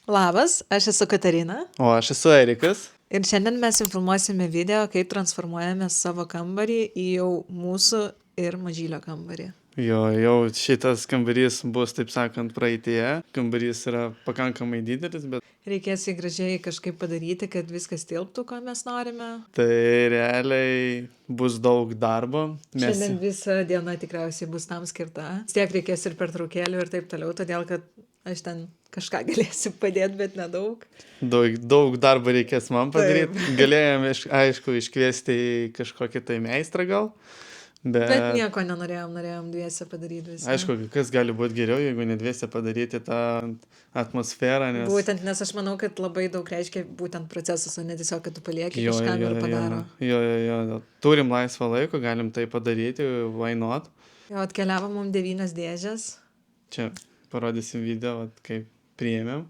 Labas, aš esu Katarina. O aš esu Erikas. Ir šiandien mes jums filmuosime video, kaip transformuojame savo kambarį į jau mūsų ir mažylio kambarį. Jau šitas kambarys bus, taip sakant, praeityje. Kambarys yra pakankamai didelis, bet Reikės jį gražiai kažkaip padaryti, kad viskas tilptų, ko mes norime. tai realiai bus daug darbo. Šiandien visa diena tikriausiai bus tam skirta. Vis tiek reikės ir pertraukėlių ir taip toliau, todėl kad aš ten kažką galėsiu padėti, bet nedaug. Daug darbo reikės man padaryti. Galėjome, aišku, iškviesti kažkokį tai meistrą gal. Bet nieko norėjom dviese padaryti viską. Aišku, kas gali būti geriau, jeigu ne dviese padaryti tą atmosferą, nes... Būtent, nes aš manau, kad labai daug reiškia būtent procesas, o ne tiesiog, kad tu palieki kažkam ir padaro. Jo. Turim laisvą laiko, galim tai padaryti, why not? Jo, atkeliavo mums 9 dėžės. Čia parodysim video, kaip priėmėm.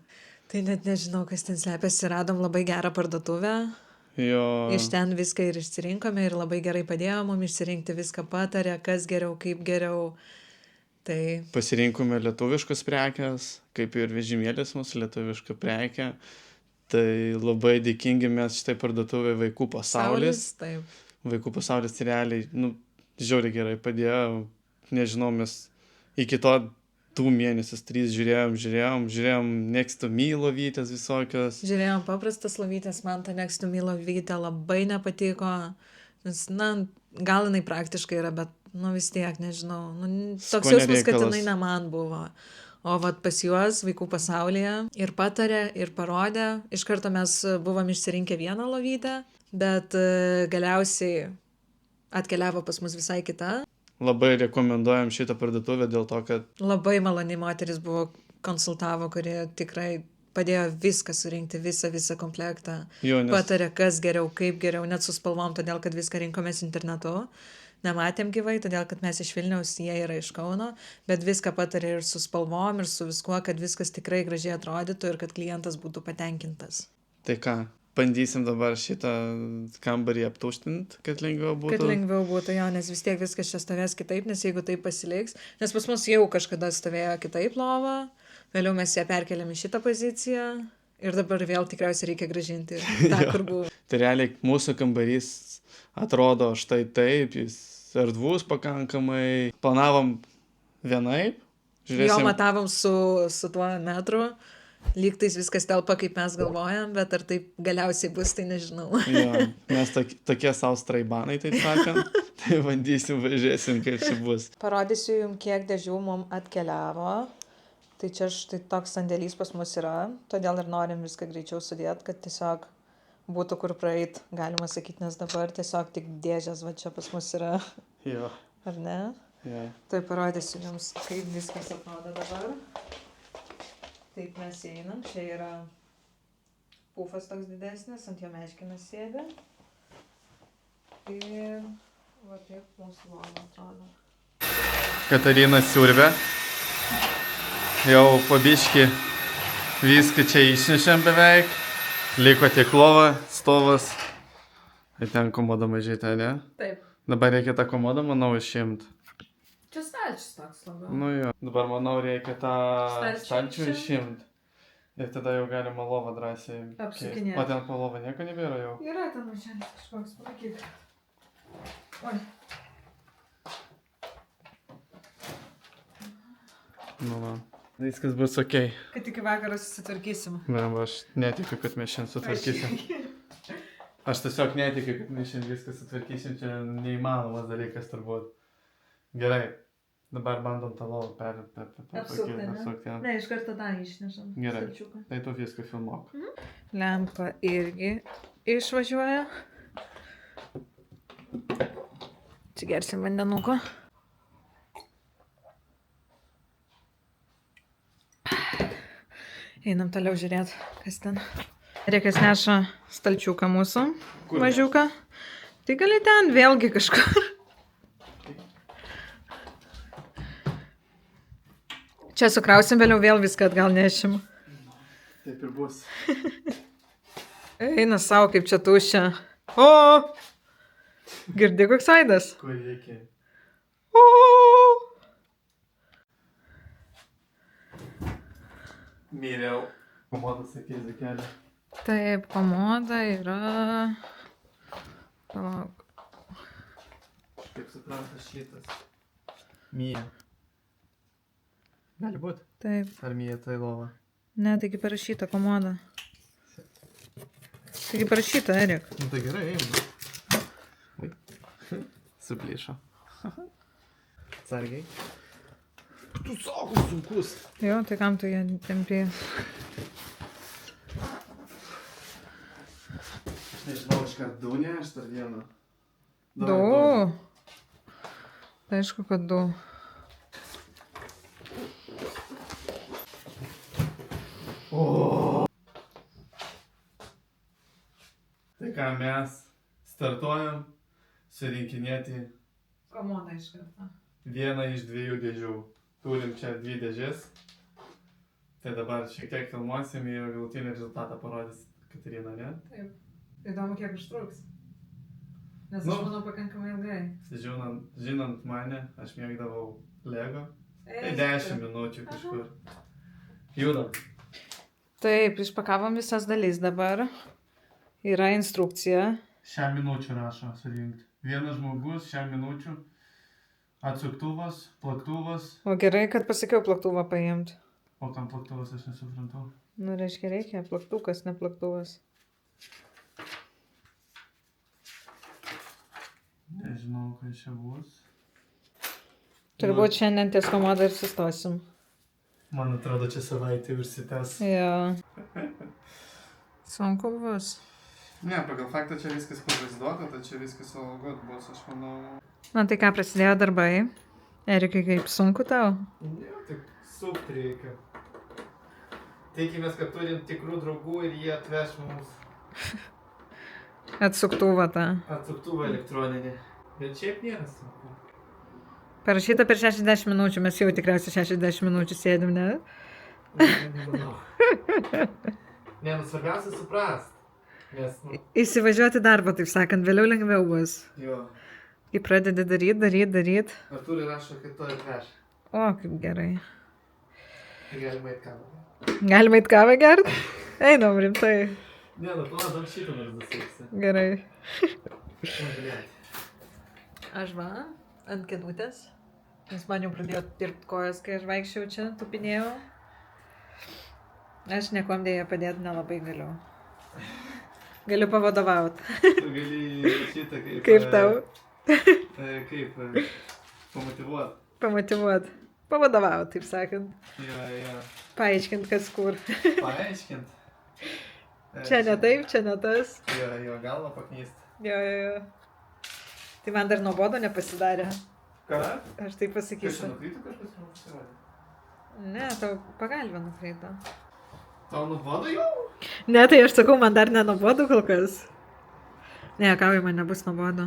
Tai net nežinau, kas ten slepiasi, radom labai gerą parduotuvę. Jo. Iš ten viską ir išsirinkome ir labai gerai padėjo mums išsirinkti, viską patarė, kas geriau, kaip geriau. Tai... Pasirinkome lietuviškus prekes, kaip ir vežimėlis mūsų lietuviška prekė. Tai labai dėkingi mes šitai parduotuvė Vaikų pasaulis. Taip. Vaikų pasaulis realiai, žiauriai gerai padėjo. Nežinau, mes iki to 2 mėnesius, 3 žiūrėjom Next to Me lovytės visokios. Žiūrėjom paprastas lovytės, man ta Next to Me lovytė labai nepatiko, nes, gal jinai praktiškai yra, bet, vis tiek, nežinau, toks jausmas, kad jinai ne man buvo. O vat pas juos Vaikų pasaulyje ir patarė, ir parodė, iš karto mes buvom išsirinkę vieną lovytę, bet galiausiai atkeliavo pas mus visai kita. Labai rekomenduojam šitą parduotuvę dėl to, kad... Labai maloni moteris buvo, konsultavo, kurie tikrai padėjo viską surinkti, visą komplektą. Patarė, kas geriau, kaip geriau, net su spalvom, todėl kad viską rinkomės internetu. Nematėm gyvai, todėl kad mes iš Vilniaus, jie yra iš Kauno, bet viską patarė ir su spalvom, ir su viskuo, kad viskas tikrai gražiai atrodytų ir kad klientas būtų patenkintas. Tai ką? Bandysim dabar šitą kambarį aptuštinti, kad lengviau būtų. Kad lengviau būtų, jo, nes vis tiek viskas čia stovės kitaip, nes jeigu taip pasiliks, nes pas mus jau kažkada stovėjo kitaip lova, vėliau mes ją perkeliam į šitą poziciją ir dabar vėl tikriausiai reikia grąžinti tą, kur buvo. Tai realiai mūsų kambarys atrodo štai taip, jis erdvus pakankamai, planavom vienaip. Jo, matavom su tuo metru. Lygtais viskas telpa, kaip mes galvojam, bet ar taip galiausiai bus, tai nežinau. Jo, mes tokie savo straibanai, taip sakant, tai bandysim, važiuosim, kaip čia bus. Parodysiu jums, kiek dėžių mums atkeliavo. Tai čia štai toks sandėlys pas mus yra, todėl ir norim viską greičiau sudėti, kad tiesiog būtų kur praeit, galima sakyti, nes dabar tiesiog tik dėžės, va čia pas mus yra. Jo. Ar ne? Jo. Tai parodysiu jums, kaip viskas atrodo dabar. Taip mes einam, čia yra pufas toks didesnis, ant jo meškinas sėdi. Ir va taip mūsų lova atrodo. Katarina siurbė. Jau pabiški viską čia išnešėm beveik. Liko tik lova, stovas. Ir ten komoda mažytė, ne? Taip. Dabar reikia tą komodą, manau, išimti. Čia stalčius toks labiau. Jo. Dabar, manau, reikia tą stalčių išimti. Ir tada jau galima lovą drąsiai apsukinėti. O ten po lovą nieko nebėra jau? Yra ten maželis kažkoks, palakyk. Oi. Va. Viskas bus okei. Kad iki vakaro susitvarkysim. Aš netikiu, kad mes šiandien sutvarkysim. Aš tiesiog netikiu, kad mes šiandien viską sutvarkysim. Čia neįmanomas dalykas turbūt. Gerai, dabar bandom tą lovą apsukti. Ne, iš karto tą išnešam. Gerai, tai tu viską filmuok. Lempa irgi išvažiuoja. Atsigersim vandenuko. Einam toliau žiūrėti, kas ten. Reikas neša stalčiuką mūsų, mažiuką. Tai gali ten vėlgi kažkur. Čia sukrausim, vėliau vėl viską atgal nešim. Taip ir bus. Eina savo, kaip čia tuščia. O! Girdi koks aidas? Kur reikia? O! Myliau. Komodas, sakė, Zakelė. Taip, komoda yra... Palauk. Kaip suprantu, šitas. Mija. Gali būt? Taip. Ar Mija tai lova? Ne, taigi parašyta komoda. Taigi parašyta, Erik. Nu tai gerai, einu. Ui. Suplyšo. Atsargiai. Tu sako sunkus. Jo, tai kam tu ją tempi? Aš nežinau, aš kart du nešt ar vieną. Du. Tai aišku, kad du. Tai ką mes startuojam surinkinėti Komoda iš karto. vieną iš 2 dėžių. Turim čia 2 dėžės. Tai dabar šiek tiek filmuosim ir galutinį rezultatą parodys Katerina, ne? Taip. Įdomu, kiek užtruks. Nes Nu. aš manau pakankamai ilgai. Žinant mane, aš mėgdavau Lego. Tai 10 minučių kažkur. Judam. Taip, išpakavom visas dalis dabar. Yra instrukcija. 6 minučių rašo surinkti. Vienas žmogus 6 minučių. Atsuktuvas, plaktuvas. O gerai, kad pasakiau plaktuvą paimti. O kam plaktuvas, aš nesuprantu. Nu, reiškia, reikia plaktukas, ne plaktuvas. Nežinau, kai čia bus. Turbūt šiandien ties komodą ir sustosim. Man atrodo, čia savaitė užsitęs. Jo. Sunku bus. Ne, pagal faktą čia viskas pavaizduota, tai čia viskas salogot bus, aš manau. Na tai ką, prasidėjo darbai. Erikai, kaip sunku tau? Ne, tik sukti reikia. Tikimės, kad turim tikrų draugų ir jie atveš mums Atsuktuvą tą. atsuktuvą elektroninį. Bet šiaip nėra sunku. Parašyta per 60 minučių, mes jau tikriausiai 60 minučių sėdim, ne? Nemanau. Ne, nu svarbiausia suprast. Nes, nu, Įsivažiuoti darbą, taip sakant, vėliau lengviau bus. jo. Kai pradedi daryt. Artūrai rašo, kad to atveš. O, kaip gerai. Tai galima eit kavą. Galima eit kavą gert? Einam rimtai. Ne, nu palauk, šitą nors dasėksi. Gerai. Negalėt. Aš va, ant kėdutės. Nes man jau pradėjo dirbti kojas, kai aš vaikščiau čia, tupinėjau. Aš niekuom dėja padėti nelabai galiu. Galiu pavadovauti. Tu gali šitą kaip... Kaip tau? Kaip pamotyvuot. Pamotyvuot. Pavadovauti, taip sakant. Jo. Paaiškint, kas kur. Paaiškint. Čia ne taip, čia ne tas. Jo, galvą paknyst. Jo. Tai man dar nuobodo nepasidarė. Ką? Aš taip Kas čia pasakysiu. nukrytų kažkas man pasirodė? Ne, tau pagalbę nukreipta. Tau nubodo jau? Ne, tai aš sakau, man dar nenuobodu kol kas. Ne, kavai man nebus nuobodu.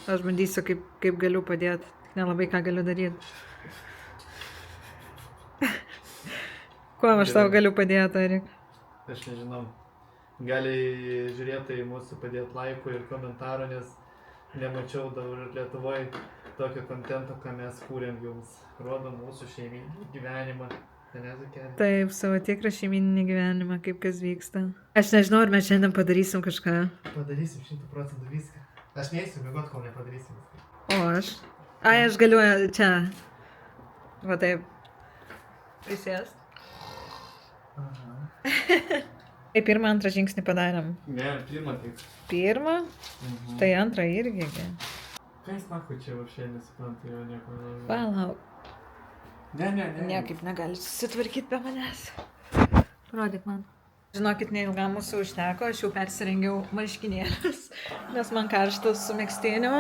Aš bandysiu, kaip galiu padėti. Nelabai ką galiu daryti. Kuo aš tau galiu padėti, Erik? Aš nežinau. Gali žiūrėtojai mūsų padėti laikų ir komentarų, nes nemačiau dabar Lietuvoje tokio kontento, ką mes kūrėm jums. Rodom mūsų šeiminį gyvenimą. Taip, savo tikrą šeimininį gyvenimą, kaip kas vyksta. Aš nežinau, ar mes šiandien padarysim kažką. Padarysim 100% viską. Aš neįsiu mėgot, kol nepadarysim viską. O aš? Ai, aš galiu čia. Va taip. Prisėst. Aha. Tai pirmą, antrą žingsnį padarėm. Ne, pirmą tik. Pirmą? Tai antrą irgi. Ką jis nako čia vapšė nesupranta, jo nieko nežinau. Palauk. Ne. Niekaip negali susitvarkyti be manęs. Parodyk man. Žinokit, neilgam mūsų užteko, aš jau persirengiau marškinėlius, nes man karštas su megztiniu.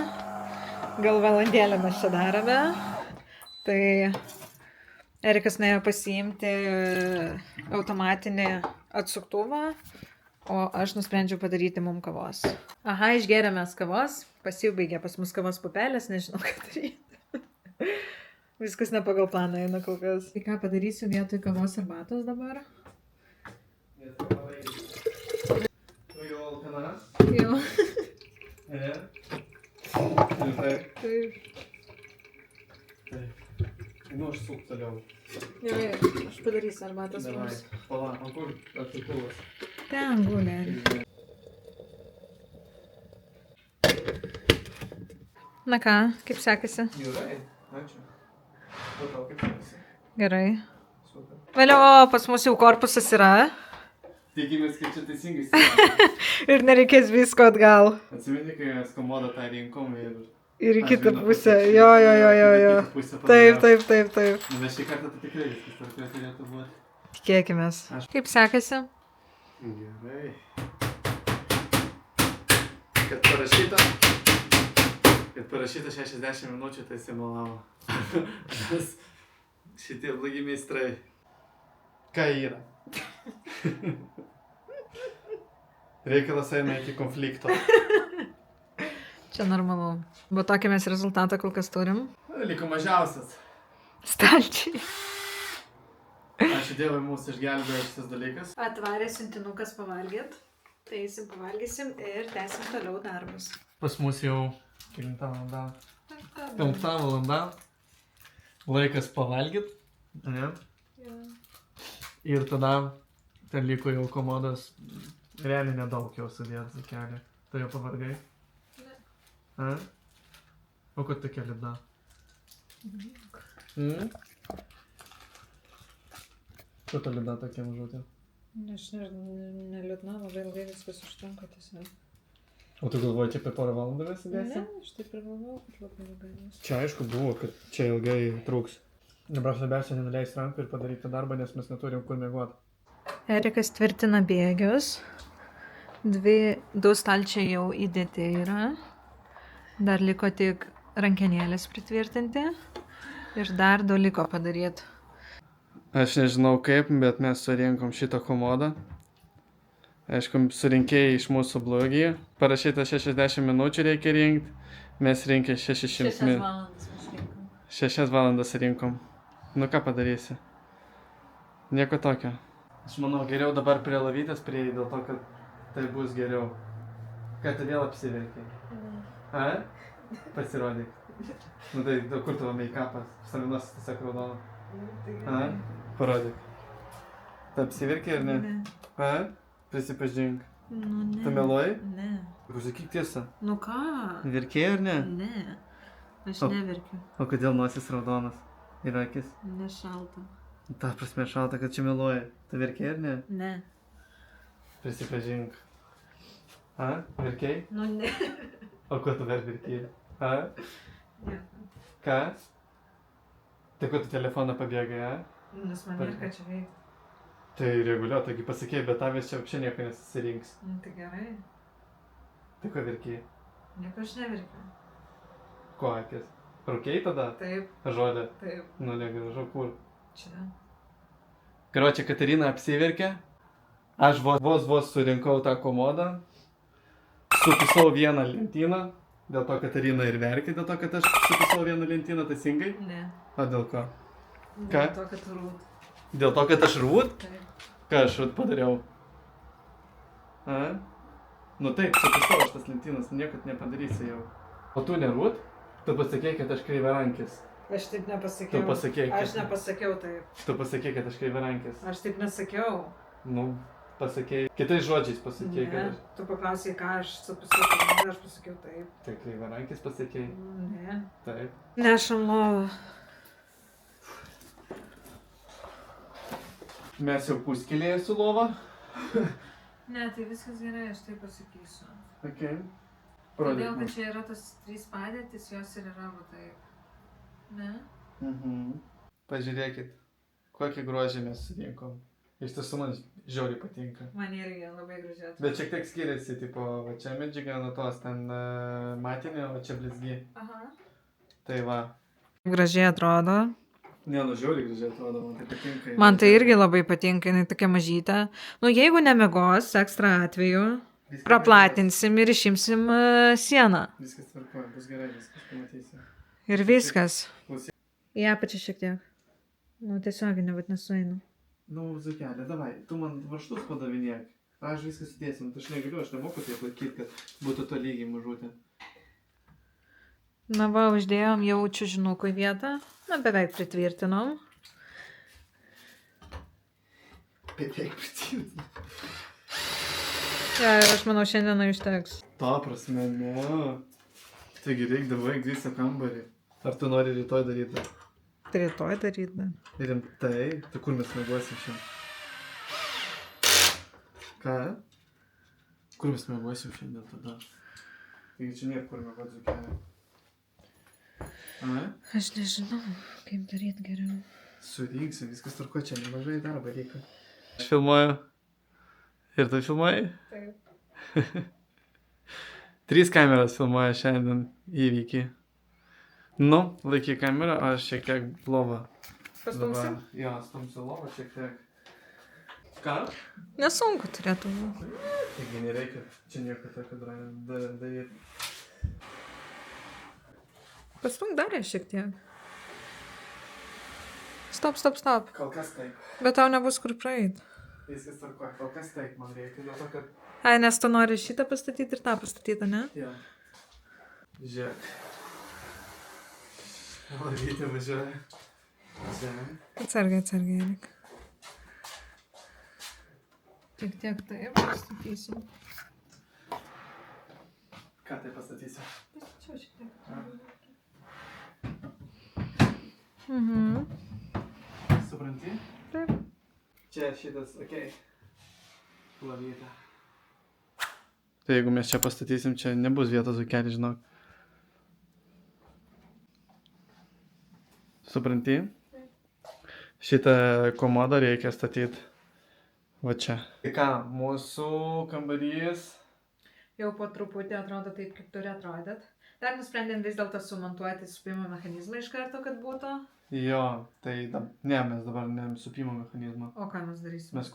Gal valandėlę mes čia darome. Tai Erikas nuėjo pasiimti automatinį atsuktuvą, o aš nusprendžiau padaryti mum kavos. Aha, išgėrėme kavos, pasibaigė pas mus kavos pupelės, nežinau ką daryti. Viskas ne pagal planą eina kol kas. Tai ką padarysiu vietoj kavos arbatos dabar? Tu jau alkanas? Jo. Ne? Ir taip. Taip. Nu, aš suk toliau. Jo, aš padarysiu. padarys arbatos Davai. mums. Pala, o kur atsikulas? Ten gulė. Na ką, kaip sekasi? Gerai, ačiū. O tau kaip sekasi? Gerai. Super. Vėliau pas mus jau korpusas yra Tikimės, kad čia teisingai sekasi. ir nereikės visko atgal. Atsimeni, kai mes komodą tą rinkom Ir į Aš kitą vieną pusę. pusę Jo. kitą pusę Taip. padariau. Nu, bet šį kartą tai tikrai viskas tvarkoje turėtų būti. Tikėkimės. Kaip sekasi? Gerai. Kad parašyta 60 minučių, tai simalavo. Šitie blogi meistrai. Ką yra? Reikalas eina iki konflikto. Čia normalu. Bet tokį mes rezultatą kol kas turim. Liko mažiausias. Stalčiai. Ačiū Dievui, mūsų išgelbėjo šitas dalykas. Atvarė siuntinukas pavalgyt. Tai eisim pavalgysim ir tęsim toliau darbus. Pas mus jau kelinta valanda. 5 valanda. Laikas pavalgyt. Ne? Ir tada ten liko jau komodas. Realiai nedaug jau sudėt į kelią. Tai jau pavargai? Ne. A? O kur tokia liūdna? Kur ta liūdna tokia mažutė? Aš neliūdna, labai ilgai viskas užtrunka tiesiog. O tu galvoji, čia apie porą valandų mes sudėsi? Ne, aš taip ir galvojau, kad labai ilgai bus. Čia aišku buvo, kad čia ilgai truks. Dabar svarbiausia nenuleis rankų ir padaryti darbą, nes mes neturim kur miegoti. Erikas tvirtina bėgius. 2 stalčiai jau įdėti yra. Dar liko tik rankenėlės pritvirtinti. Ir dar 2 liko padaryti. Aš nežinau kaip, bet mes surinkom šitą komodą. Aišku, surinkėjai iš mūsų blogį. Parašyta 60 minučių reikia rinkti. Mes rinkė 600 min. valandas mes rinkom. 6 valandas rinkom. Nu ką padarysi? Nieko tokio. Aš manau, geriau dabar prie lavytės prieiti, dėl to, kad tai bus geriau. Ką tu vėl apsiverkiai? A? Pasirodyk. Nu tai, kur tavo make-upas? Savinosis tiesiog raudono. A? Parodyk. Tu apsiverkiai ar ne? A? Prisipažink. Nu ne. Tu meluoji? Ne. Pasakyk tiesą. Nu ką? Verkėjai ar ne? Ne. Aš O- neverkiu. O kodėl nosis raudonas? Ir akis? Nešalta. Ta prasme šalta, kad čia meluoji. Tu verkėjai ar ne? Ne. Prisipažink. A? Verkėjai? Nu ne. O ko tu dar verkėjai? A? Ne. Ką? Tai ko tu telefoną pabėgai, a? Nes man nėra ką čia veikti. Tai reguliuot, taigi pasakėjai, bet tavęs čia apšė nieko nesusirinks. Nu tai gerai. Tai ko verkėjai? Nieko aš neverkiu. Ko akis? Rūkėjai tada? Taip, Žodė. taip. Nu negražu, kur? Čia. Karočią, Katerina apsiverkė. Aš vos surinkau tą komodą. Supisau vieną lentyną. Dėl to Katerina ir verkė, dėl to, kad aš supisau vieną lentyną teisingai. Ne. O dėl ko? Ką? Dėl to, kad rūt. Dėl to, kad aš rūt? Taip. Ką aš rūt padariau? A? Nu taip, supisau aš tas lentynas, nieko nepadarysi jau. O tu nerūt? Tu pasakėjai, kad aš kreivarankis. Aš taip nepasakiau. Tu pasakėjai, kad... Aš nepasakiau taip. Tu pasakėjai, kad aš kreivarankis. Aš taip nesakiau. Nu, pasakėjai. Kitais žodžiais pasakėjai, Ne. kad aš... Tu paklausai, ką aš supisau, tai aš pasakiau taip. Tai kreivarankis pasakėjai. Ne. Taip. Nešam lovą. Mes jau puskelėje su lova. Ne, tai viskas gerai, aš taip pasakysiu. Ok. Todėl, Parodyk kad man. čia yra tos 3 padėtys, jos ir yra va taip. Ne? Pažiūrėkit, kokį grožį mes surinkom. Iš tiesų man žiauriai patinka. Man irgi labai gražiai. Bet šiek tiek skiriasi, tipo, va čia medžiaga nuo tos ten matinė, o čia blizgi. Aha. Tai va. Gražiai atrodo. Ne, nu žiauriai gražiai atrodo, man tai patinka. Man tai irgi labai patinka, jinai tokia mažytė. Nu, jeigu nemegos, ekstra atveju, Viskas praplatinsim ir išimsim sieną. Viskas tvarkoja, bus gerai, viskas pamatysi. Ir viskas. Klausyk. Į apačią šiek tiek. Nu, tiesiog, bet nesueinu. Nu, Zukelė, davai, tu man vaštus padavinėk. Aš viską sudėsim, aš negaliu, aš nemoku taip laikyti, kad būtų to lygiai mažutė. Na va, uždėjom jau čiužinukų į vietą. Na, beveik pritvirtinom. Beveik prisimenu. Ja, ir aš manau, šiandieną užteks. To prasme, ne. Taigi reikdavo eik visą kambarį. Ar tu nori rytoj daryti? Tai rytoj daryti. Rimtai? Tai kur mes miegosim šiandien? Ką? Kur mes miegosim šiandien tada? Taigi čia nėra kur miegoti Dzūkelė. A? Aš nežinau, kaip daryti geriau. Surinksim, viskas tvarko, čia nemažai darbo reikia. Aš filmuoju. Ir tu filmuoji? Taip. 3 kameras filmuoja šiandien įvykį. Nu, laiky kamerą, aš šiek tiek lovą. Pastumsim? Jo, stumsiu lovą šiek tiek. Ką? Nesunku turėtų būti. Taigi nereikia čia nieko tokio daryti. Pastumk dar šiek tiek. Stop. Kol kas taip. Bet tau nebus kur praeit. Viskas tvarkoja, kol kas taip man reikia. Dėl to, kad... Ai, nes tu nori šitą pastatyti ir tą pastatyti, ne? Jo. Žiūrėk. Varytė važiuoja. Atsargiai, Erik. Tiek taip pastatysim. Ką tai pastatysiu? Pastačiau šiek tiek. Mhm. Supranti? Taip. Čia šitas, okei. Lavytė. Tai jeigu mes čia pastatysim, čia nebus vietos Dzūkelį, žinok. Supranti? Šitą komodą reikia statyti va čia. Tai ką, mūsų kambarys? Jau po truputį atrodo taip, kaip turi atrodyt. Dar nusprendėm vis dėlto sumontuoti supimo mechanizmą iš karto, kad būtų. Jo, tai mes dabar nesupimo mechanizmą. O ką mes darysim? Mes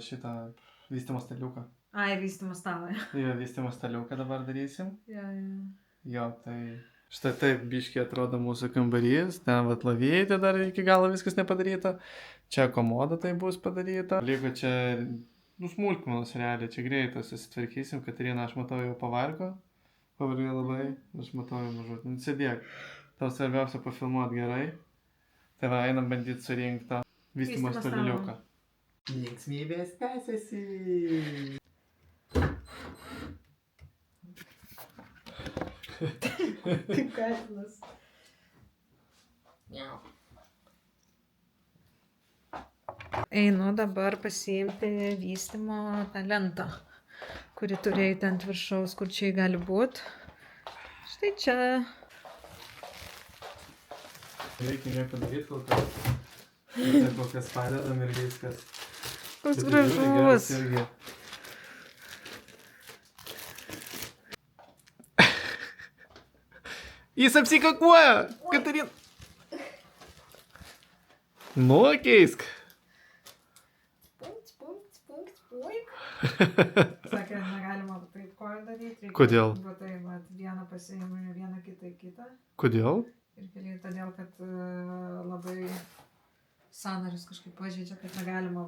šitą vystymo staliuką. Ai, vystymo stalą. Jo, vystymo staliuką dabar darysim. Jo. Jo, tai... Štai taip biškiai atrodo mūsų kambarys. Ten vat lavytė dar iki galo viskas nepadaryta. Čia komoda tai bus padaryta. Liko čia, smulkmenos realiai, čia greitai susitvarkysim. Katerina, aš matau, jau pavargo. Pavargo labai. Aš matau jau mažut. Sėdėk. Tau svarbiausia pafilmuoti gerai. Tai va, einam bandyti surinkti tą vystymo staliuką. Linksmybės tęsiasi. Kaip katinas. Einu dabar pasiimti vystymo tą lentą, kuri turėjo ant viršaus, kur čia gali būti. Štai čia. Reikia nieko daryti kol kas. Tai kol kas padedam ir viskas. Koks gražus. Jis apsikakuoja, Katarina. Nu, keisk. Sakė, negalima taip koją daryti. Kodėl? Vieną pasiėmė, vieną kitą. Kodėl? Ir keliai todėl, kad labai sąnarius kažkaip pažeidžia, kad negalima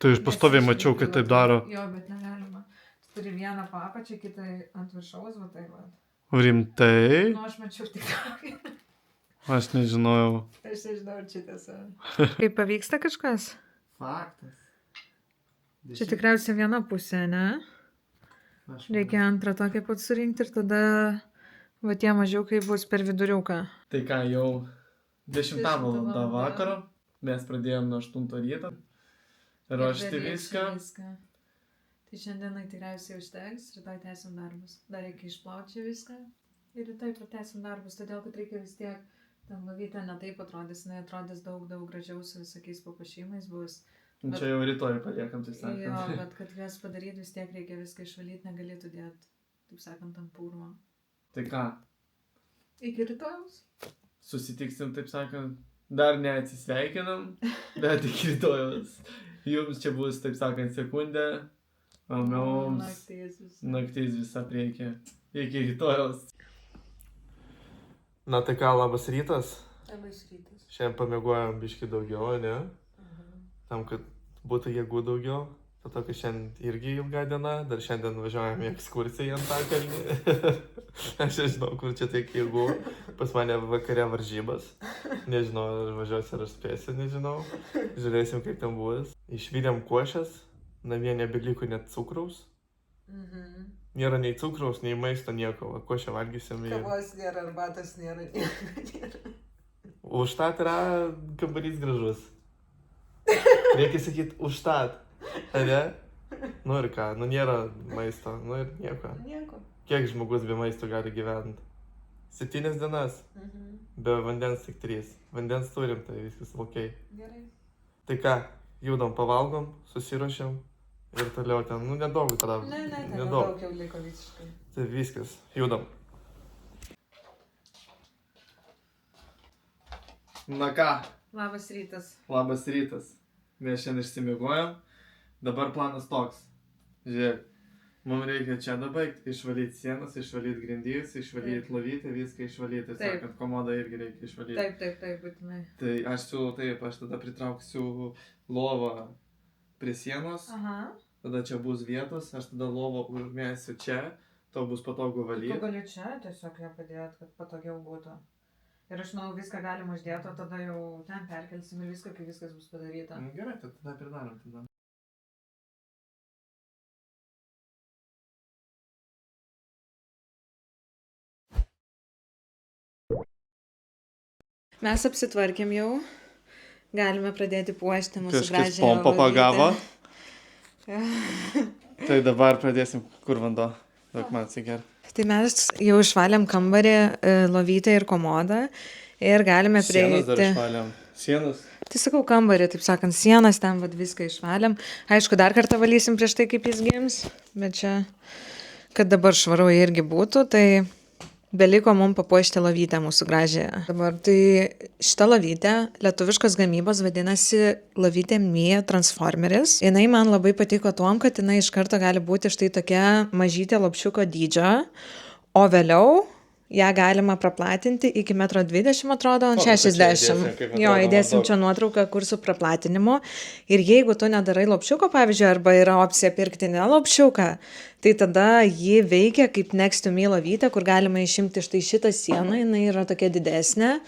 Tai aš pastoviai mačiau, kad taip daro. Jo, bet negalima. Turi vieną papačią, kitą ant viršaus, Rimtai? Nu, aš mačiau tik tokį. Aš nežinojau. Aš nežinau, čia tiesa. Kaip pavyksta kažkas? Faktas. Čia tikriausiai viena pusė, ne? Reikia antrą tokią pat surinkti ir tada va tie mažiukai bus per viduriuką. Tai ką, jau 10 valandą vakaro. Mes pradėjom nuo 8 ryto. Ruošti viską. Tai šiandienai tikriausiai užteks, rytoj tęsim darbus. Dar reikia išplauti viską ir rytoj pratęsim darbus, todėl kad reikia vis tiek, ten lavytė ne taip atrodys, jinai atrodys daug gražiau su visokiais papuošimais bus. Bet, čia jau rytoj paliekam, tai sakant. Jo, bet kad jas padaryti vis tiek reikia viską išvalyti, negalėtų dėti, taip sakant, ant purvo. Tai ką? Iki rytojaus. Susitiksim, taip sakant, dar neatsisveikinam, bet iki rytojaus. Jums čia bus, taip sakant, sekundė. Naktis visą priekį. Iki rytojaus. Na tai ką, labas rytas. Labas rytas. Šiandien pamiegojom biškį daugiau, ne? Tam, kad būtų jėgų daugiau. Po to, kai šiandien irgi ilga diena, dar šiandien važiuojame į ekskursiją į Antakalnį. Aš nežinau, kur čia tiek jėgų. Pas mane vakare varžybas. Nežinau, ar važiuosiu, ar aš spėsiu, nežinau. Žiūrėsim, kaip ten bus. Išvydėm košės, namie nebeliko net cukraus. Nėra nei cukraus, nei maisto, nieko. Va, košę valgysim. Kavos nėra, arbatos nėra. Užtat yra kambarys gražus. Reikia sakyti užtat. Ne? Nu ir ką, nu nėra maisto, nu ir nieko. Nieko. Kiek žmogus be maisto gali gyventi? 7 dienas. Be vandens tik 3. Vandens turim, tai viskas ok. Gerai. Tai ką, judam, pavalgom, susiruošiam ir toliau ten, nu nedaug tada. Ne, nedaug jau liko visiškai. Tai viskas, judam. Na ką, Labas rytas. labas rytas. Mes šiandien išsimiegojom. Dabar planas toks. Žiūrėk, mums reikia čia dabaigti, išvalyti sienas, išvalyti grindys, išvalyti lovytę, viską išvalyti. Taip. Sakant, komodą irgi reikia išvalyti. Taip, būtinai. Tai aš siūlau taip, aš tada pritrauksiu lovą prie sienos, Aha. tada čia bus vietos, aš tada lovą užmėsiu čia, tau bus patogu Tu valyti. gali čia tiesiog ją padėti, kad patogiau būtų. Ir aš manau, viską galima uždėti, o tada jau ten perkelsim ir viską, kai viskas bus padaryta. Gerai, tai tada pridarom tada. Mes apsitvarkėm jau. Galime pradėti puošti mūsų Kažkas gražią pompą pagavo. lovytę. Tai dabar pradėsim, kur vanduo. Daug man atsiger. Tai mes jau išvalėm kambarį, lovytę ir komodą. Ir galime Sienas dar prieiti. išvalėm. Sienas. Tai sakau kambarį, taip sakant, sienas, ten vad viską išvalėm. Aišku, dar kartą valysim prieš tai, kaip jis gims. Bet čia, kad dabar švaru irgi būtų, tai beliko mums papuošti lovytę mūsų gražią. Dabar tai šita lovytė, lietuviškos gamybos, vadinasi lovytė Mia Transformeris. Jinai man labai patiko tuom, kad jinai iš karto gali būti štai tokia mažytė lopšiuko dydžio, o vėliau ją galima praplatinti iki 1,20 m, atrodo, ant O, tai čia 60. įdėsim, kaip Jo, atrodo įdėsim maždaug. čia nuotrauką kursų praplatinimu. Ir jeigu tu nedarai lopšiuko, pavyzdžiui, arba yra opcija pirkti ne lopšiuką, tai tada ji veikia kaip Next to Me lovytė, kur galima išimti štai šitą sieną, jinai yra tokia didesnė.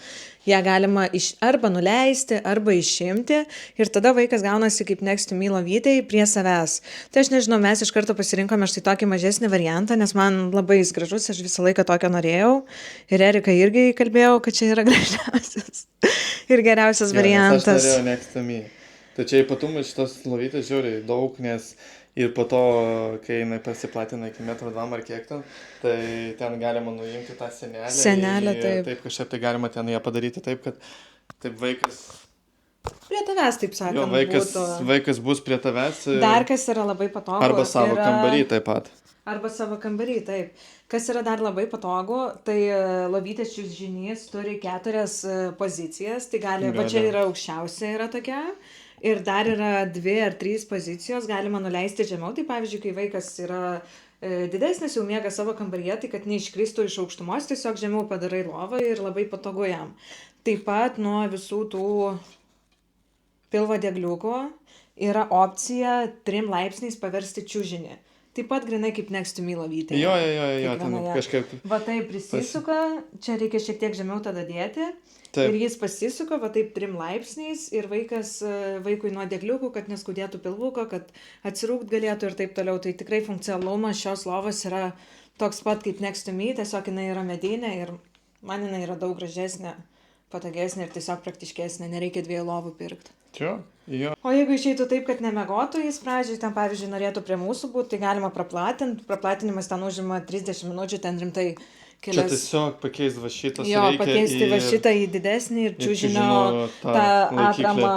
Ją galima arba nuleisti, arba išimti ir tada vaikas gaunasi kaip Next to Me lovytė prie savęs. Tai aš nežinau, mes iš karto pasirinkome štai tokį mažesnį variantą, nes man labai jis gražus, aš visą laiką tokio norėjau. Ir Erika irgi kalbėjau, kad čia yra gražiausias ir geriausias Aš variantas. norėjau Next to Me. Tai čia ypatumai šitos lovytės žiūri daug, nes ir po to, kai jinai pasiplatina iki 1,2 m ar kiek ten, tai ten galima nuimti tą senelę. Senelę, taip. Taip, kažkaip tai galima ten ją padaryti taip, kad taip vaikas, Prie tavęs, taip sakant, jo, vaikas, būtų. vaikas bus prie tavęs. Dar kas yra labai patogu. Arba savo yra... kambarį taip pat. Arba savo kambarį, taip. Kas yra dar labai patogu, tai lovytės čiužinys turi 4 pozicijas, tai gali, va čia yra aukščiausia yra tokia. Ir dar yra 2 ar 3 pozicijos, galima nuleisti žemiau. Tai pavyzdžiui, kai vaikas yra didesnis, jau miega savo kambaryje, tai kad neiškristų iš aukštumos, tiesiog žemiau padarai lovą ir labai patogu jam. Taip pat nuo visų tų pilvo diegliukų yra opcija 3 laipsniais paversti čiužinį. Taip pat grinai kaip Next to Me lovytė. Jo, ten Kiekvienoje. kažkaip. Va taip prisisuka, čia reikia šiek tiek žemiau tada dėti. Taip. Ir jis pasisuka, va taip 3 laipsniais ir vaikui nuo diegliukų, kad neskudėtų pilvuko, kad atsirūkt galėtų ir taip toliau. Tai tikrai funkcionalumas šios lovos yra toks pat kaip Next to Me, tiesiog jinai yra medinė ir man jinai yra daug gražesnė, patogesnė ir tiesiog praktiškesnė, nereikia 2 lovų pirkti. Čia, jo. O jeigu išeitų taip, kad nemiegotų jis pradžiai, ten pavyzdžiui norėtų prie mūsų būti, tai galima praplatinti, praplatinimas ten užima 30 minučių, ten rimtai Čia kelias... tiesiog pakeisti va šitas. Jo, pakeisti va šitą į didesnį ir čiužinio tą atramą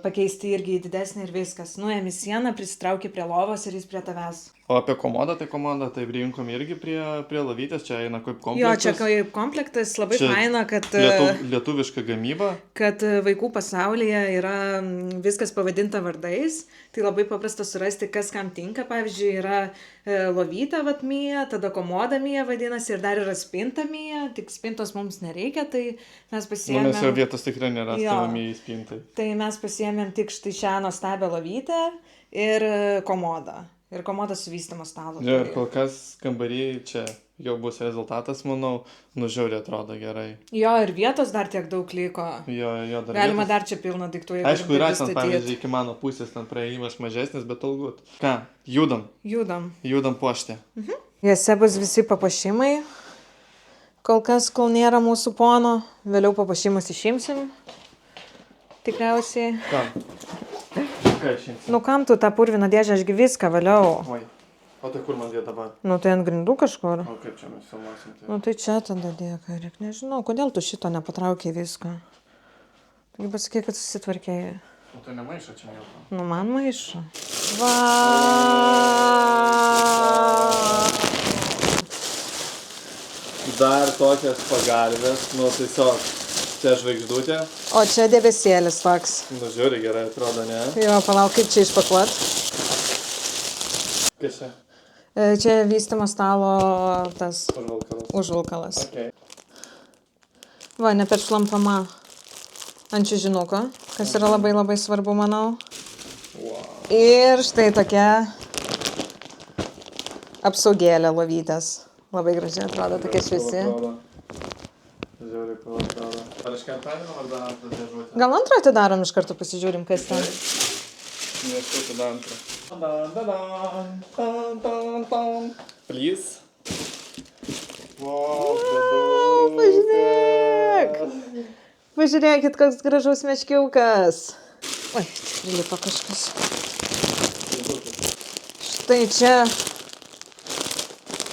pakeisti irgi į didesnį ir viskas. Nuėmi sieną, prisitrauki prie lovos ir jis prie tavęs. O apie komodą, tai komodą taip rinkom irgi prie lovytės, čia eina kaip Jo, komplektas. čia kaip komplektas, labai Čia faina, kad, lietuviška gamyba. kad vaikų pasaulyje yra viskas pavadinta vardais, tai labai paprasta surasti, kas kam tinka. Pavyzdžiui, yra lovytė vatmija, tada komoda mija vadinasi ir dar yra spinta mija, tik spintos mums nereikia, tai mes pasiėmėm... Nes jo vietos tikrai nėra Jo. stavami į spintai. Tai mes pasiėmėm tik štai šią nuostabią lovytę ir komoda. Ir komoda su vystymo stalu. Jo, ir kol kas kambarį čia jau bus rezultatas, manau, žiauriai atrodo gerai. Jo, ir vietos dar tiek daug liko. Jo, dar Galima vietos. dar čia pilną daiktų, jeigu Aišku, yra ten, pristatyt. pavyzdžiui, iki mano pusės ten praėjimas mažesnis, bet algut. Ką, judam Judam puošti. Jose bus visi papuošimai. Kol kas, kol nėra mūsų pono, vėliau papuošimus išimsim. Tikriausiai. Kam? Ką išimsim? Nu kam tu tą purviną dėžę, ašgi viską vėliau. Oi. O tai kur man dėt dabar? Nu tai ant grindų kažkur. O kaip čia mes filmuosim? Tai? Nu tai čia tada dėk, Erik. Nežinau, kodėl tu šito nepatraukė viską. Taigi pasakyk, kad susitvarkėjai. O tai nemaišo čia nieko. Nu man maišo. Va. Dar tokias pagalvės, nu tiesiog čia žvaigždutė. O čia debesėlis toks. Nu žiūri, gerai atrodo, ne? Jo, palauk, kaip čia išpakuot. Kas čia? Čia vystymo stalo tas Užvalkalas. užvalkalas. Okay. Va, neperšlampama ant čiužinuko, kas yra labai labai svarbu, manau. Wow. Ir štai tokia apsaugėlė lovytės. Labai gražiai atrodo, tokia šviesi. Žiūri, kol atrodo. Ar iš karto atidam, ar dar antrą dėžutę? Gal antrą atidarom, iš karto pasižiūrim, kas ten. Neškauti dar antrą. Please. Wow, Pažiūrėk! Pažiūrėkit, koks gražus meškiukas. Oi, čia prilipo kažkas. Štai čia.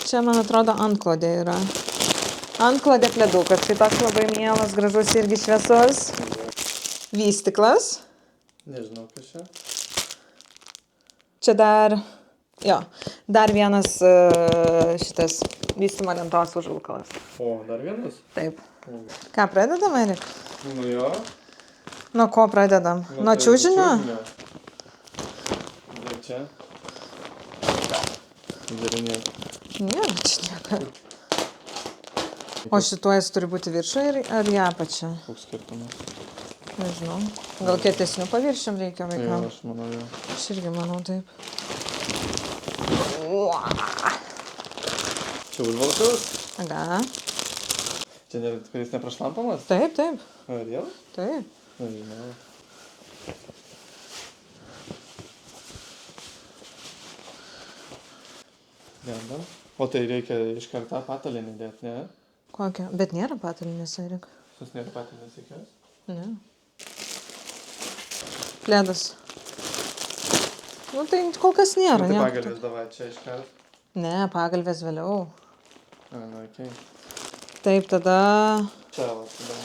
Čia, man atrodo, antklodė yra. Antklodė pledukas. Tai toks labai mielas, gražus irgi šviesus. Vystyklas. Nežinau, kas čia. Čia dar, dar vienas šitas vystymo lentos užvalkalas. O, dar vienas? Taip. Ką, pradedam, Erik? Nu jo. Nuo ko pradedam? Nuo čiužinio? Ir čia. Darinė. Nėra čia nieko. O šituo jis turi būti viršai ar į apačią? Koks skirtumas? Nežinau. Gal kietesnių paviršiam reikia Jo, vaikam? aš manau jo. Aš irgi manau taip. Čia užvalkalas? Aga. Čia kuris neprašlampamas? Taip, taip. Ar jau? Taip. Nežinau. Dedam. O tai reikia iš karto patalinį dėti, ne? Kokią? Bet nėra patalinės, Erik. Sus nėra patalinės reikės? Ne. Pledas. Nu tai kol kas nėra. Tai nieko pagalvės davai čia iš karto. Ne, pagalvės vėliau. Na, okei. Taip, tada Čia va, tada.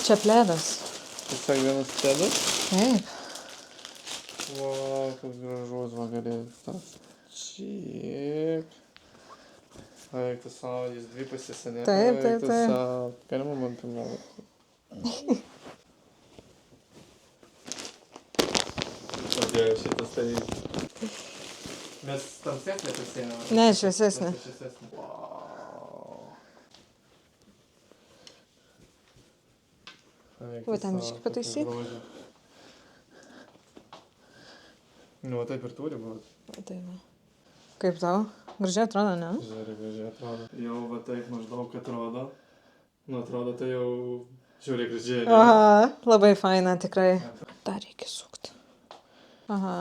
čia pledas. Tiesiog vienas sėdas. Taip. O, koks gražus vakarėlis tas. Šiek. Eik tu savo, jis dvi pasisenė. Taip, taip, taip. Galima man pirmiausia. Padėjau šitas tai. Mes tamsesnė pasėmėm. Ne, šviesesnė. Wow. Va, ten biškį pataisyt. Nu, taip ir turi būti. Tai va. Kaip tau? Gražiai atrodo, ne? Žiūrėk, gražiai atrodo. Jau va taip maždaug atrodo. Nu, atrodo, tai jau žiūrėk gražiai. Aha, labai faina, tikrai. Dar reikia sukti. Aha,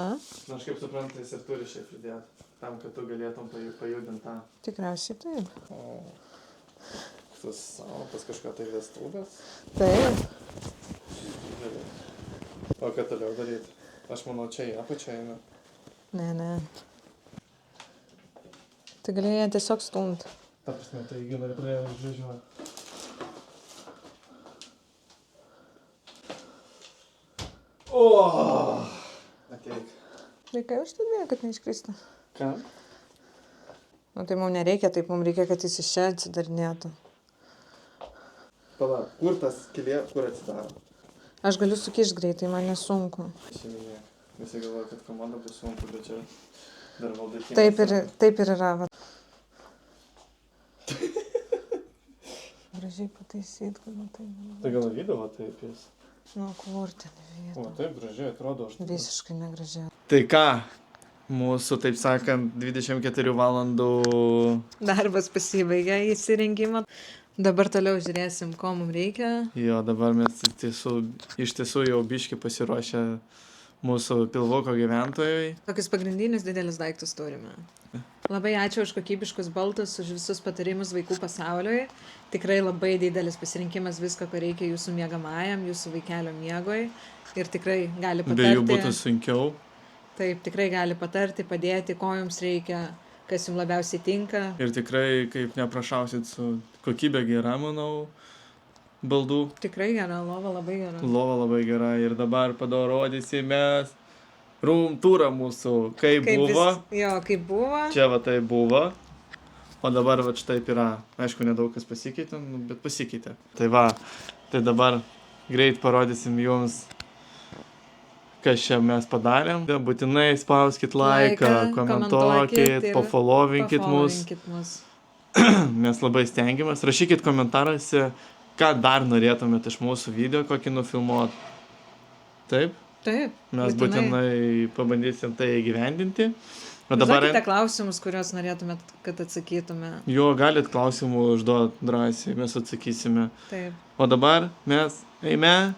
Na, aš kaip suprantu, jis ir turi šiaip pridėti. Tam, kad tu galėtum pajudinti tą. tikriausiai taip. O, tas pas kažką tai vestuvės. Taip. Gerai. O ką toliau daryti? Aš manau, čia į apačią eina. Ne, ne. Tai galėjai ją tiesiog stumti. Ta prasme, tai gilai pradėjo žvažiuoti. O! Ateik. Reikia užtadėti, kad neiškristų. Ką? Nu tai mums nereikia, taip mums reikia, kad jis iš čia atsidarinėtų. Pala, kur tas kilė, kur atsidaro? Aš galiu sukišti greitai, man nesunku. Šiandien. Visi galvoja, kad komanda bus sunku, bet čia dar valdykimas. Taip ir yra. Va. Gražiai pataisyt, kad tai... Tai gal vydavo taip jis? Nu, kur ten O, vieta. taip gražiai atrodo. Aš Visiškai negražiai. Tai ką, Mūsų, taip sakant, 24 valandų. Darbas pasibaigė įsirengimą. Dabar toliau žiūrėsim, ko mums reikia. Jo, dabar mes iš tiesų jau biški pasiruošę mūsų pilvuko gyventojai. Tokius pagrindinius didelis daiktus turime. Labai ačiū už kokybiškus baldus, už visus patarimus vaikų pasauliui. Tikrai labai didelis pasirinkimas visko, ko reikia jūsų miegamajam, jūsų vaikelio miegoj. Ir tikrai gali patarti. Be jų būtų sunkiau. Taip, tikrai gali patarti, padėti, ko jums reikia, kas jums labiausiai tinka. Ir tikrai, kaip neprašausit, su kokybė gera, manau, baldų. Tikrai gera, lova labai gera. Lova labai gera. Ir dabar parodysime rūmtūrą mūsų, kaip buvo. Kaip buvo. Čia va tai buvo. O dabar va štaip yra. Aišku, nedaug kas pasikeitė, bet pasikeitė. Tai va, tai dabar greit parodysim jums, kas čia mes padarėm. Būtinai spauskit laiką, komentuokit, pafollowinkit mus. Mes labai stengiamės. Rašykit komentaruose, ką dar norėtumėt iš mūsų video, kokį nufilmuot. Taip? Taip. Mes būtinai pabandysim tai įgyvendinti. Užduokite klausimus, kuriuos norėtumėt, kad atsakytume. Jo, galit klausimų užduot drąsiai, mes atsakysime. Taip. O dabar mes eime,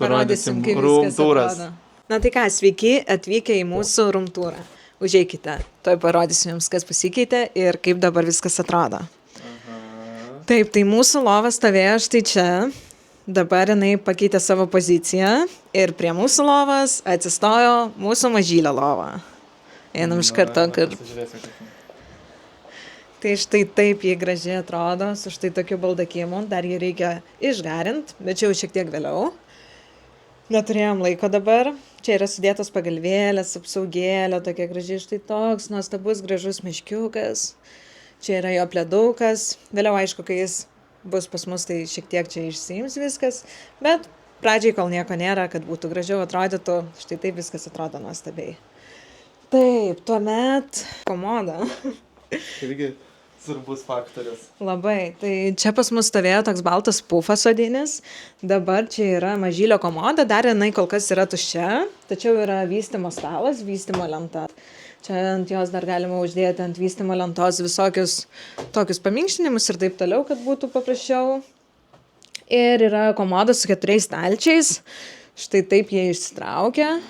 parodysim kaip rūmtūras. Na tai ką, sveiki atvykę į mūsų rūmtūrą. Užeikite, toj parodysim jums, kas pasikeitė ir kaip dabar viskas atrodo. Aha. Taip, tai mūsų lova stovėjo štai čia. Dabar jinai pakeitė savo poziciją ir prie mūsų lovas atsistojo mūsų mažylio lova. Einam iš karto, kad... Tai štai taip jį gražiai atrodo, su štai tokiu baldakimu. Dar jį reikia išgarint, bet čia jau šiek tiek vėliau. Neturėjom laiko dabar. Čia yra sudėtos pagalvėlės, apsaugėlė, tokia gražiai, štai toks nuostabus, gražus miškiukas. Čia yra jo pledukas. Vėliau, aišku, kai jis bus pas mus, tai šiek tiek čia išsiims viskas. Bet pradžiai, kol nieko nėra, kad būtų gražiau atrodytų, štai taip viskas atrodo nuostabiai. Taip, tuomet komoda. Irgi svarbus faktorius. Labai. Tai čia pas mus stovėjo toks baltas pufas odinis. Dabar čia yra mažylio komoda. Dar jinai kol kas yra tuščia. Tačiau yra vystymo stalas, vystymo lenta. Čia ant jos dar galima uždėti ant vystymo lentos visokius tokius paminkštinimus ir taip toliau, kad būtų paprasčiau. Ir yra komoda su 4 stalčiais. Štai taip jie išsitraukia.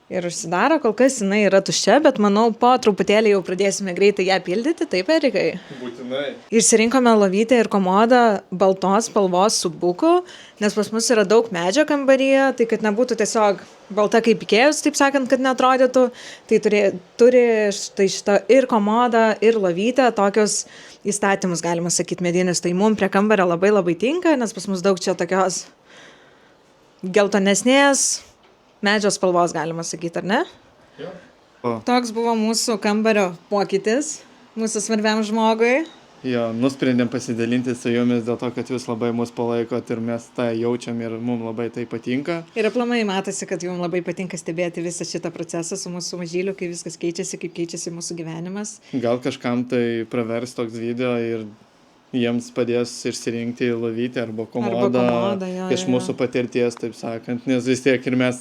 Ir užsidaro, kol kas jinai yra tuščia, bet manau, po truputėlį jau pradėsime greitai ją pildyti, taip, Erikai? Būtinai. Išsirinkome lovytę ir komodą baltos spalvos su buku, nes pas mus yra daug medžio kambaryje, tai kad nebūtų tiesiog balta kaip Ikėjos, taip sakant, kad neatrodytų, tai turi štai šitą ir komodą, ir lovytę, tokius įstatymus, galima sakyti, medinius. Tai mums prie kambario labai labai tinka, nes pas mus daug čia tokios geltonesnės, medžio spalvos, galima sakyti, ar ne? Jo. Toks buvo mūsų kambario pokytis, mūsų svarbiam žmogui. Jo, nusprendėm pasidalinti su jumis dėl to, kad jūs labai mus palaikot ir mes tą jaučiam ir mums labai tai patinka. Ir aplamai matosi, kad jums labai patinka stebėti visą šitą procesą su mūsų mažyliu, kai viskas keičiasi, kaip keičiasi mūsų gyvenimas. Gal kažkam tai pravers toks video ir jiems padės išsirinkti lovytę arba komodą iš mūsų patirties, taip sakant, nes vis tiek ir mes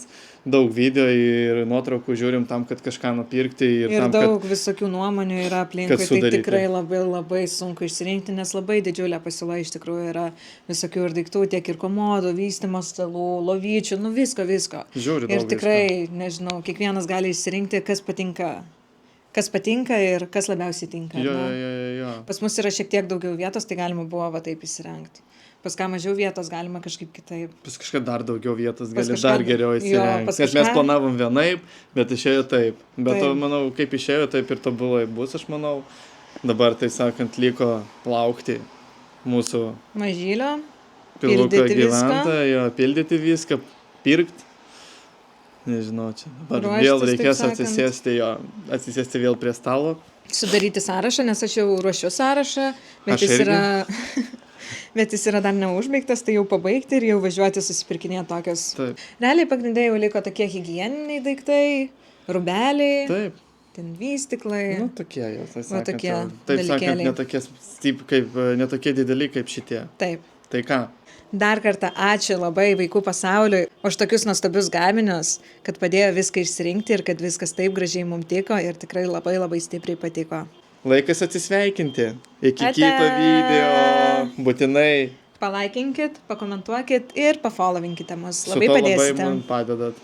daug video ir nuotraukų žiūrim tam, kad kažką nupirkti. Ir tam, daug visokių nuomonių yra aplinkui, tai tikrai labai labai sunku išsirinkti, nes labai didžiulė pasiūla iš tikrųjų yra visokių ir daiktų, tiek ir komodų, vystymo stalų, lovyčių, nu visko. Žiūri daug ir tikrai, nežinau, kiekvienas gali išsirinkti, kas patinka ir kas labiausiai tinka. Jo. Pas mus yra šiek tiek daugiau vietos, tai galima buvo va taip įsirengti. Pas ką mažiau vietos galima kažkaip kitaip. Pas kažką dar daugiau vietos gali dar geriau įsirengti. Nes mes planavom vienaip, bet išėjo taip. Bet to, manau, kaip išėjo, taip ir tobulai bus, aš manau. Dabar, tai sakant, liko laukti mūsų mažylio, pilvuko gyventojo, pildyti viską, pirkti. Nežinau, čia dabar vėl reikės atsisėsti vėl prie stalo. Sudaryti sąrašą, nes aš jau ruošiu sąrašą, bet jis yra dar neužbaigtas, tai jau pabaigti ir jau važiuoti susipirkinėti tokios. Taip. Realiai pagrindai jau liko tokie higieniniai daiktai, rūbeliai, taip. Ten vystiklai. Nu, tokie jau, taip sakant, ne tokie dideli kaip šitie. Taip. Tai ką? Dar kartą ačiū labai Vaikų pasauliui už tokius nuostabius gaminius, kad padėjo viską išsirinkti ir kad viskas taip gražiai mums tiko ir tikrai labai labai stipriai patiko. Laikas atsisveikinti. Iki Ate! kito video. Būtinai. Palaikinkit, pakomentuokit ir pafollowinkite mus. Su Labai to padėsite. Labai man padedat.